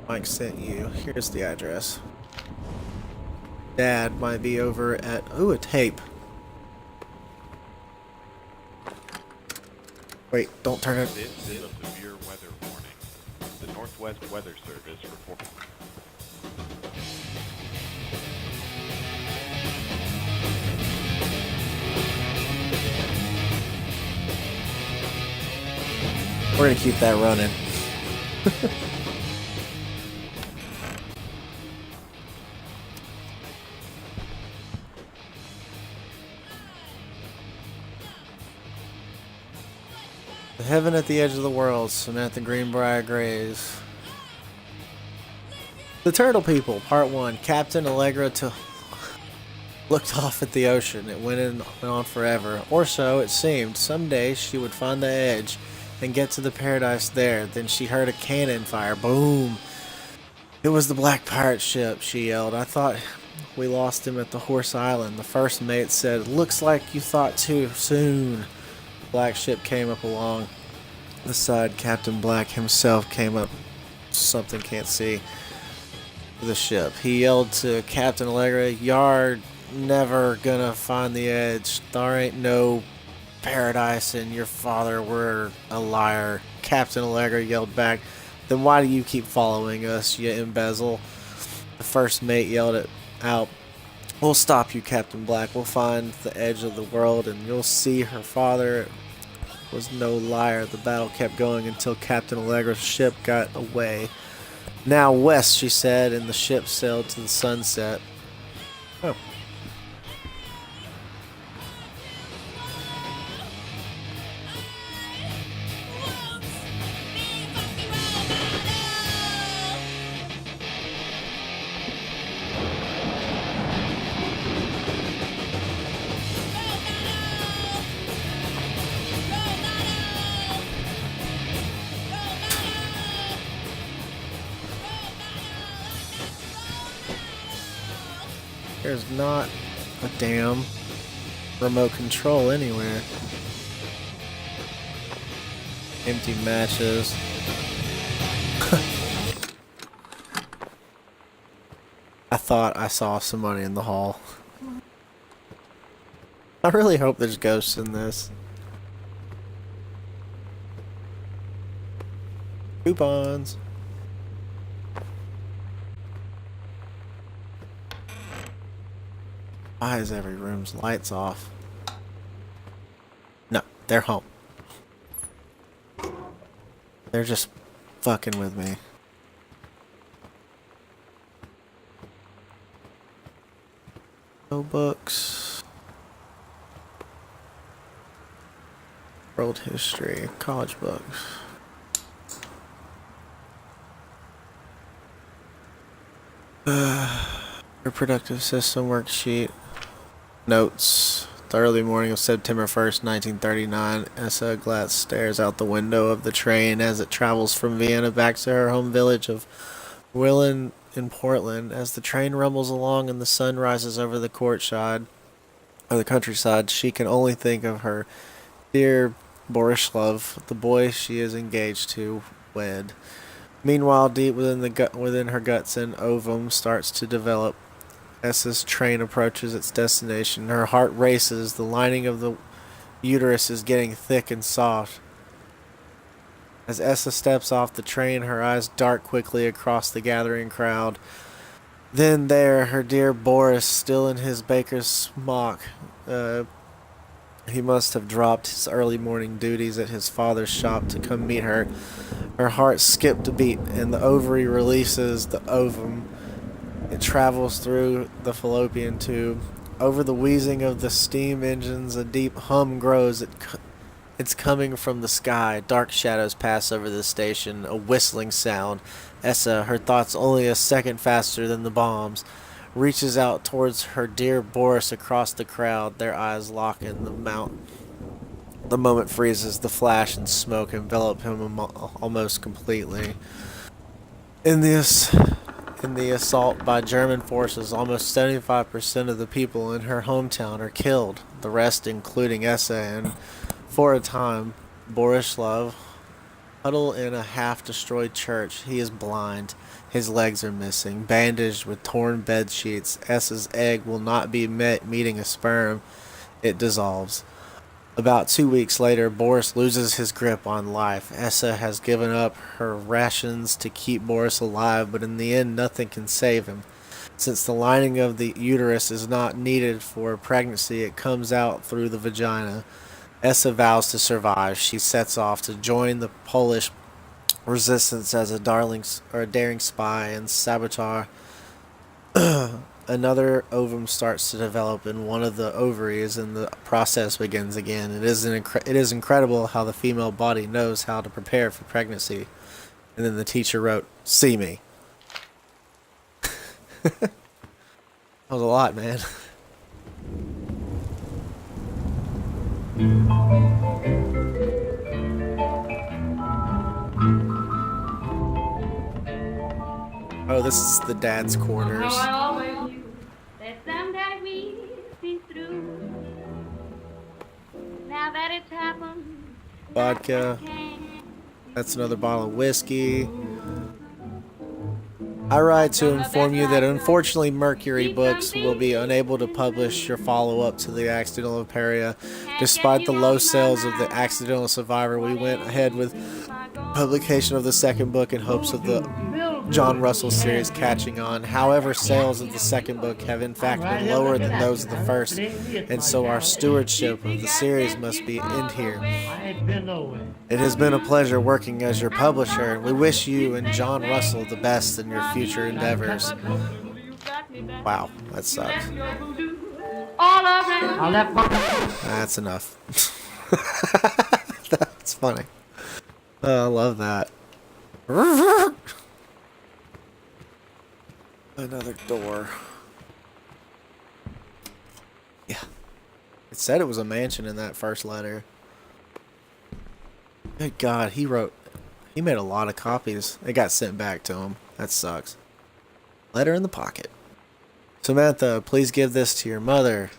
Mike sent you. Here's the address. Dad might be over at... Ooh, a tape. Wait, don't turn it. This is a severe weather warning. The Northwest Weather Service reports. We're gonna keep that running. The Heaven at the Edge of the World, Samantha Greenbrier Grays. The Turtle People, Part 1. Captain Allegra looked off at the ocean. It went on forever. Or so it seemed. Someday she would find the edge and get to the paradise there. Then she heard a cannon fire. Boom! It was the Black Pirate ship, she yelled. I thought we lost him at the Horse Island. The first mate said, looks like you thought too soon. The black ship came up along the side. Captain Black himself came up. Something can't see. The ship. He yelled to Captain Allegra, "Yard never gonna find the edge. There ain't no paradise and your father were a liar." Captain Allegra yelled back, "Then why do you keep following us, you embezzle?" The first mate yelled it out, "We'll stop you, Captain Black. We'll find the edge of the world and you'll see her father was no liar." The battle kept going until Captain Allegra's ship got away. "Now west," she said, and the ship sailed to the sunset. Oh. There's not a damn remote control anywhere. Empty matches. I thought I saw somebody in the hall. I really hope there's ghosts in this. Coupons. Why is every room's lights off? No, they're home. They're just fucking with me. No books. World history. College books. Reproductive system worksheet. Notes. The early morning of September 1st, 1939, Essa Glatz stares out the window of the train as it travels from Vienna back to her home village of Willen in Portland. As the train rumbles along and the sun rises over the countryside, she can only think of her dear Borislav, the boy she is engaged to wed. Meanwhile, deep within her guts, an ovum starts to develop. As this train approaches its destination, her heart races. The lining of the uterus is getting thick and soft. As Essa steps off the train, her eyes dart quickly across the gathering crowd. Then there, her dear Boris, still in his baker's smock. He must have dropped his early morning duties at his father's shop to come meet her. Her heart skipped a beat, and the ovary releases the ovum. It travels through the fallopian tube. Over the wheezing of the steam engines, a deep hum grows. It's coming from the sky. Dark shadows pass over the station, a whistling sound. Essa, her thoughts only a second faster than the bombs, reaches out towards her dear Boris across the crowd. Their eyes lock in the moment freezes. The flash and smoke envelop him almost completely. In the assault by German forces, almost 75% of the people in her hometown are killed, the rest including Essa, and for a time, Borislav huddle in a half-destroyed church. He is blind. His legs are missing, bandaged with torn bed sheets. S's egg will not be meeting a sperm. It dissolves. About 2 weeks later, Boris loses his grip on life. Essa has given up her rations to keep Boris alive, but in the end, nothing can save him. Since the lining of the uterus is not needed for pregnancy, it comes out through the vagina. Essa vows to survive. She sets off to join the Polish resistance as a daring spy and saboteur. Another ovum starts to develop in one of the ovaries, and the process begins again. It is incredible how the female body knows how to prepare for pregnancy. And then the teacher wrote, "See me." That was a lot, man. Oh, this is the dad's quarters. Oh, I always knew that someday we'd be through. Now that it's happened, Vodka. That's another bottle of whiskey. I write to inform you that unfortunately Mercury Books will be unable to publish your follow-up to the Accidental Imperia. Despite the low sales of the Accidental Survivor, we went ahead with publication of the second book in hopes of the John Russell series catching on. However, sales of the second book have in fact been lower than those of the first, and so our stewardship of the series must be end here. It has been a pleasure working as your publisher, and we wish you and John Russell the best in your future endeavors. Wow, that sucks. That's enough. That's funny. Oh, I love that. Another door. Yeah. It said it was a mansion in that first letter. Good God, he made a lot of copies. It got sent back to him. That sucks. Letter in the pocket. Samantha, please give this to your mother.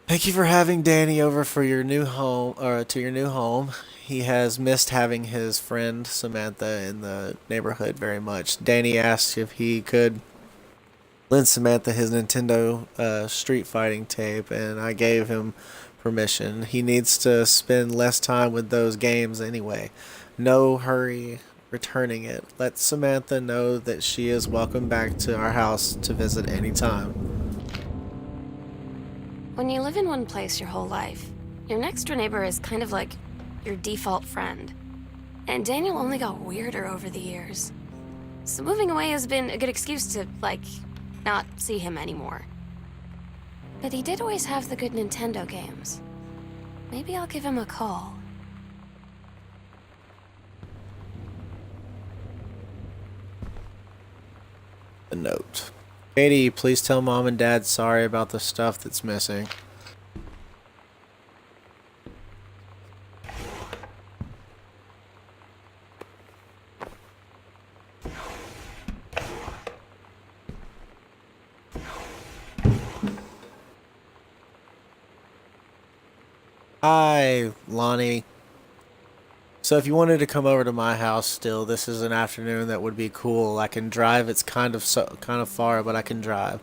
Thank you for having Danny over for your new home, to your new home. He has missed having his friend Samantha in the neighborhood very much. Danny asked if he could lend Samantha his Nintendo Street Fighting tape, and I gave him permission. He needs to spend less time with those games anyway. No hurry returning it. Let Samantha know that she is welcome back to our house to visit anytime. When you live in one place your whole life, your next door neighbor is kind of like your default friend. And Daniel only got weirder over the years. So moving away has been a good excuse to, not see him anymore. But he did always have the good Nintendo games. Maybe I'll give him a call. A note. Katie, please tell Mom and Dad sorry about the stuff that's missing. Hi, Lonnie. So if you wanted to come over to my house still, this is an afternoon that would be cool. I can drive. It's kind of far, but I can drive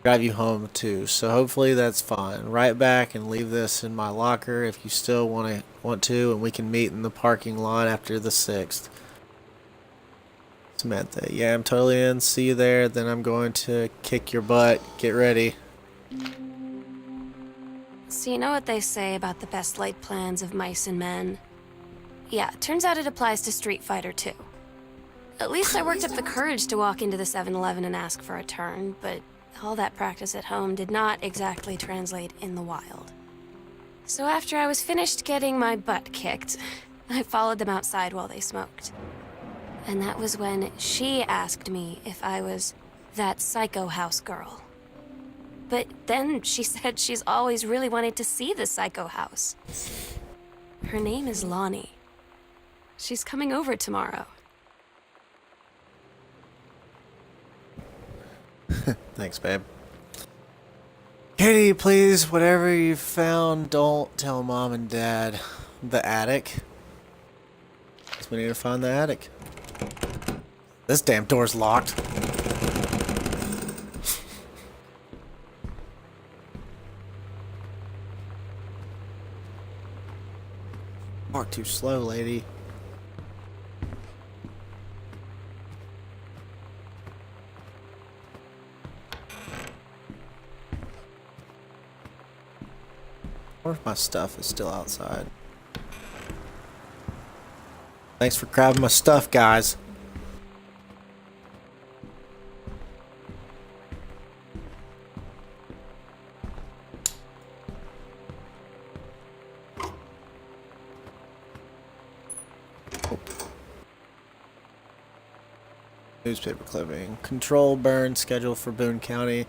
you home too. So hopefully that's fun. Write back and leave this in my locker if you still want to, and we can meet in the parking lot after the 6th. Samantha, yeah, I'm totally in. See you there. Then I'm going to kick your butt. Get ready. So you know what they say about the best laid plans of mice and men? Yeah, turns out it applies to Street Fighter too. At least I worked up the courage to walk into the 7-Eleven and ask for a turn, but all that practice at home did not exactly translate in the wild. So after I was finished getting my butt kicked, I followed them outside while they smoked. And that was when she asked me if I was that psycho house girl. But then she said she's always really wanted to see the psycho house. Her name is Lonnie. She's coming over tomorrow. Thanks, babe. Katie, please, whatever you found, don't tell Mom and Dad. The attic. 'cause we need to find the attic. This damn door's locked. Walk too slow, lady. Or if my stuff is still outside. Thanks for grabbing my stuff, guys. Newspaper clipping. Control burn schedule for Boone County.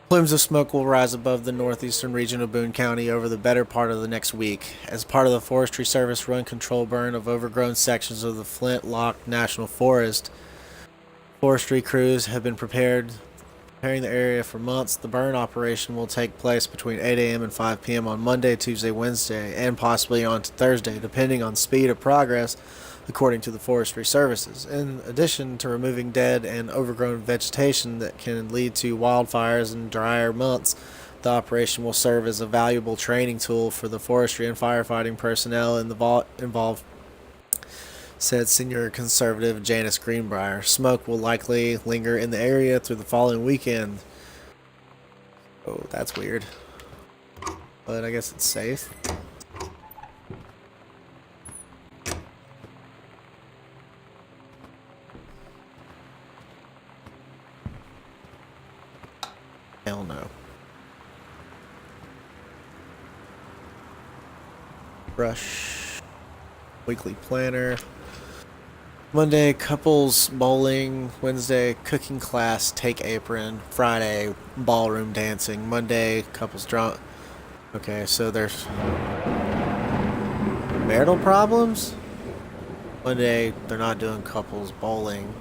Plumes of smoke will rise above the northeastern region of Boone County over the better part of the next week. As part of the Forestry Service run control burn of overgrown sections of the Flint Lock National Forest, forestry crews have been preparing the area for months. The burn operation will take place between 8 a.m. and 5 p.m. on Monday, Tuesday, Wednesday, and possibly on to Thursday, depending on speed of progress, according to the Forestry Services. In addition to removing dead and overgrown vegetation that can lead to wildfires in drier months, the operation will serve as a valuable training tool for the forestry and firefighting personnel involved, said senior conservative Janice Greenbrier. Smoke will likely linger in the area through the following weekend. Oh, that's weird. But I guess it's safe. Hell no. Brush. Weekly planner. Monday, couples bowling. Wednesday, cooking class, take apron. Friday, ballroom dancing. Monday, couples drunk. Okay, so there's marital problems. Monday, they're not doing couples bowling.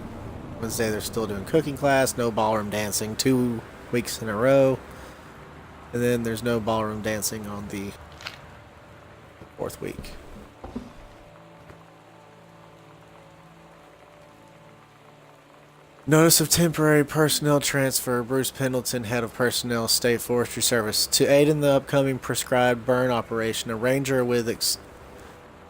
Wednesday, they're still doing cooking class. No ballroom dancing. 2 weeks in a row. And then there's no ballroom dancing on the 4th week. Notice of temporary personnel transfer. Bruce Pendleton, head of personnel, State Forestry Service. To aid in the upcoming prescribed burn operation, a ranger with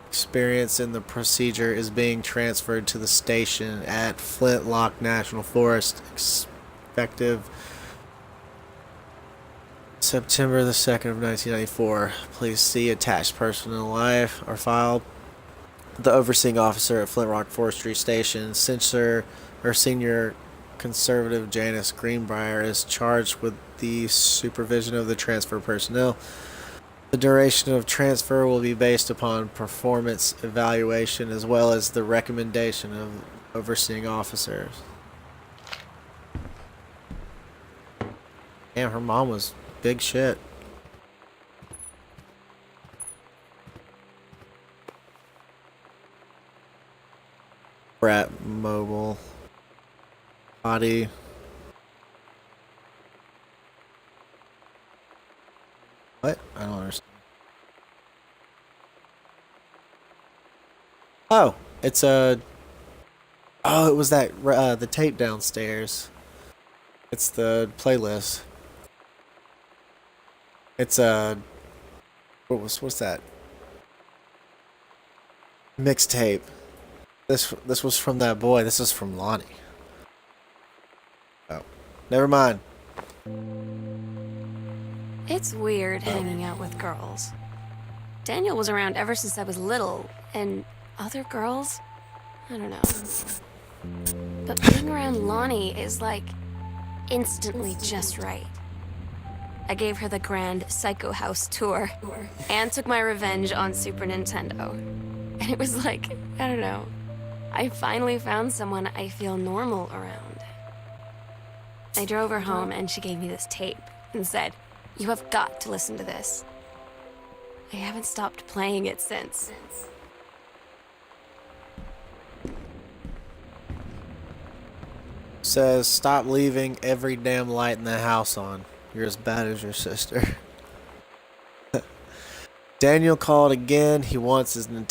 experience in the procedure is being transferred to the station at Flint Lock National Forest, effective September the 2nd of 1994. Please see attached personnel life or file. The overseeing officer at Flint Rock Forestry Station, Senior Conservative Janice Greenbrier, is charged with the supervision of the transfer personnel. The duration of transfer will be based upon performance evaluation as well as the recommendation of overseeing officers. Damn, her mom was big shit. Brat mobile. Body. What? I don't understand. Oh, it's a. Oh, it was that the tape downstairs. It's the playlist. It's a. What's that? Mixtape. This was from that boy. This is from Lonnie. Oh, never mind. It's weird hanging out with girls. Daniel was around ever since I was little, and other girls? I don't know. But being around Lonnie is like instantly just right. I gave her the grand Psycho House tour and took my revenge on Super Nintendo. And it was like, I don't know, I finally found someone I feel normal around. I drove her home and she gave me this tape and said, "You have got to listen to this." I haven't stopped playing it since. Says, stop leaving every damn light in the house on. You're as bad as your sister. Daniel called again. He wants his Nintendo